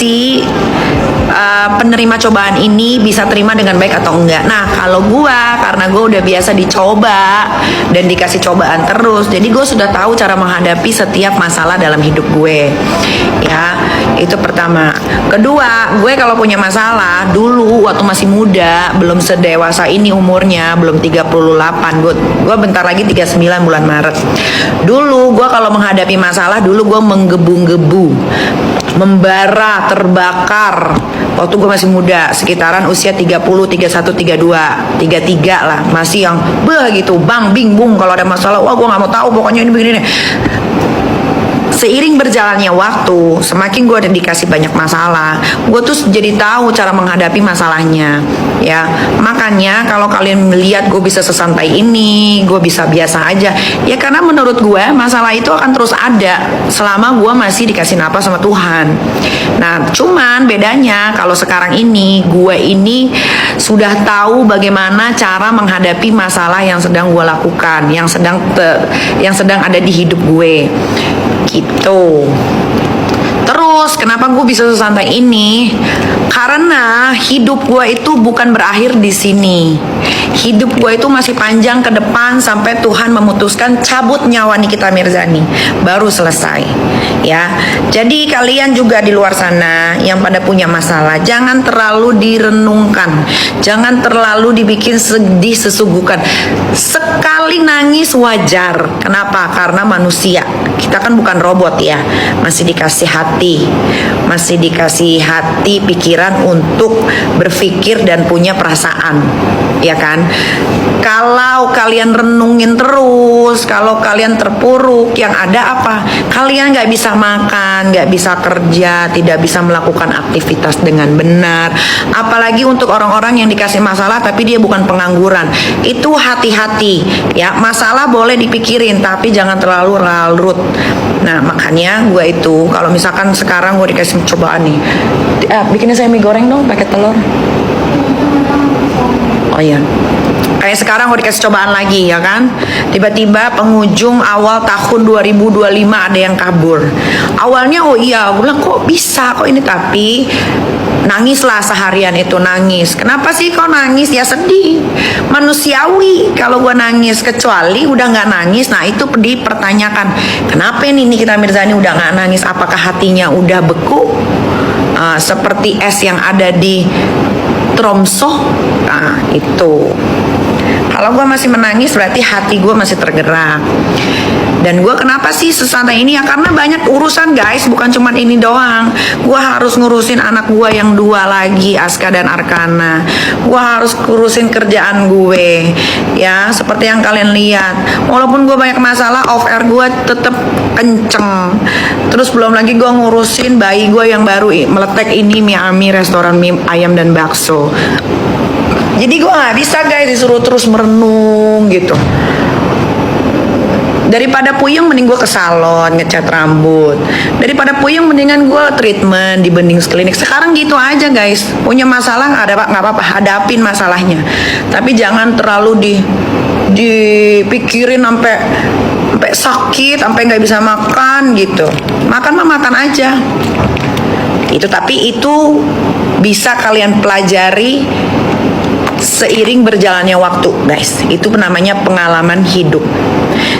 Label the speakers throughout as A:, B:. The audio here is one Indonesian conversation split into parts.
A: si penerima cobaan ini bisa terima dengan baik atau enggak. Nah, kalau karena gue udah biasa dicoba dan dikasih cobaan terus, jadi gue sudah tahu cara menghadapi setiap masalah dalam hidup gue. Ya, itu pertama. Kedua, gue kalau punya masalah dulu waktu masih muda, belum sedewasa ini umurnya, belum 38, gue bentar lagi 39 bulan Maret. Dulu gue kalau menghadapi masalah, dulu gue menggebu-gebu, membara, terbakar waktu gue masih muda, sekitaran usia 30, 31, 32, 33 lah, masih yang gitu, bang, bing, bung, kalau ada masalah, wah gue gak mau tahu, pokoknya ini begini nih. Seiring berjalannya waktu, semakin gue ada dikasih banyak masalah, gue tuh jadi tahu cara menghadapi masalahnya. Ya, makanya kalau kalian melihat gue bisa sesantai ini, gue bisa biasa aja, ya karena menurut gue masalah itu akan terus ada selama gue masih dikasih napas sama Tuhan. Nah, cuman bedanya kalau sekarang ini gue ini sudah tahu bagaimana cara menghadapi masalah yang sedang gue lakukan, yang sedang ada di hidup gue. Gitu. Terus kenapa gue bisa sesantai ini? Karena hidup gue itu bukan berakhir di sini. Hidup gue itu masih panjang ke depan sampai Tuhan memutuskan cabut nyawa Nikita Mirzani, baru selesai. Ya, jadi kalian juga di luar sana yang pada punya masalah, jangan terlalu direnungkan, jangan terlalu dibikin sedih sesugukan. Sekali nangis wajar. Kenapa? Karena manusia. Kita kan bukan robot ya, masih dikasih hati, masih dikasih hati, pikiran untuk berpikir dan punya perasaan, ya kan? Kalau kalian renungin terus, kalau kalian terpuruk, yang ada apa? Kalian nggak bisa makan, nggak bisa kerja, tidak bisa melakukan aktivitas dengan benar. Apalagi untuk orang-orang yang dikasih masalah tapi dia bukan pengangguran, itu hati-hati ya. Masalah boleh dipikirin tapi jangan terlalu larut. Nah, makanya gue itu kalau misalkan sekarang gue dikasih cobaan nih, bikinnya saya mie goreng dong pakai telur. Oh iya, kayak sekarang gue dikasih cobaan lagi ya kan, tiba-tiba penghujung awal tahun 2025 ada yang kabur. Awalnya oh iya, gue bilang kok bisa kok ini, tapi nangislah seharian itu, nangis. Kenapa sih kok nangis? Ya sedih, manusiawi kalau gue nangis. Kecuali udah nggak nangis, nah itu dipertanyakan kenapa nih Nikita Mirzani udah nggak nangis, apakah hatinya udah beku seperti es yang ada di Tromso? Nah itu, kalau gue masih menangis berarti hati gue masih tergerak. Dan gue kenapa sih sesantai ini ya, karena banyak urusan guys, bukan cuma ini doang. Gue harus ngurusin anak gue yang 2 lagi, Aska dan Arkana. Gue harus ngurusin kerjaan gue ya, seperti yang kalian lihat. Walaupun gue banyak masalah, off air gue tetap kenceng. Terus belum lagi gue ngurusin bayi gue yang baru meletek ini, Miami, restoran mie ayam dan bakso. Jadi gue gak bisa guys disuruh terus merenung gitu. Daripada puyeng mending gue ke salon ngecat rambut. Daripada puyeng mendingan gue treatment di Benings Klinik. Sekarang gitu aja guys, punya masalah nggak apa-apa, hadapin masalahnya. Tapi jangan terlalu dipikirin sampai sakit, sampai nggak bisa makan gitu. Makan mah makan aja. Itu, tapi itu bisa kalian pelajari seiring berjalannya waktu guys. Itu namanya pengalaman hidup.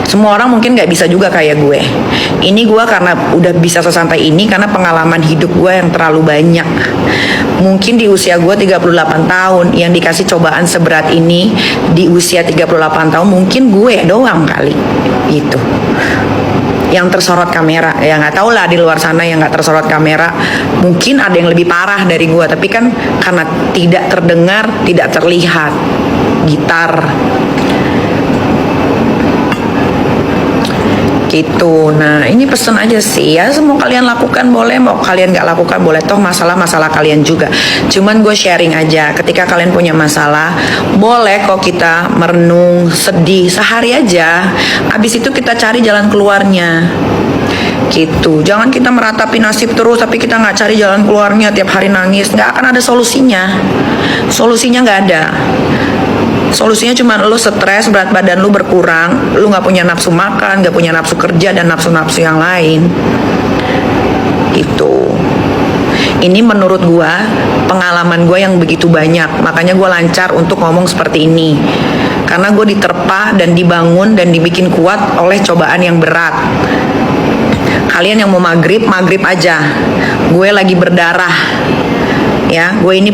A: Semua orang mungkin gak bisa juga kayak gue. Ini gue karena udah bisa sesantai ini karena pengalaman hidup gue yang terlalu banyak. Mungkin di usia gue 38 tahun yang dikasih cobaan seberat ini, di usia 38 tahun mungkin gue doang kali gitu yang tersorot kamera. Ya nggak tahu lah di luar sana yang nggak tersorot kamera, mungkin ada yang lebih parah dari gue, tapi kan karena tidak terdengar, tidak terlihat. Gitar gitu. Nah ini pesen aja sih ya, semua kalian lakukan boleh, mau kalian nggak lakukan boleh, toh masalah kalian juga. Cuman gue sharing aja, ketika kalian punya masalah boleh kok kita merenung, sedih sehari aja, abis itu kita cari jalan keluarnya gitu. Jangan kita meratapi nasib terus tapi kita nggak cari jalan keluarnya, tiap hari nangis, nggak akan ada solusinya. Solusinya nggak ada. Solusinya cuma lu stres, berat badan lu berkurang, lu gak punya nafsu makan, gak punya nafsu kerja, dan nafsu-nafsu yang lain. Itu. Ini menurut gue pengalaman gue yang begitu banyak, makanya gue lancar untuk ngomong seperti ini. Karena gue diterpa dan dibangun dan dibikin kuat oleh cobaan yang berat. Kalian yang mau maghrib aja. Gue lagi berdarah. Ya, gue ini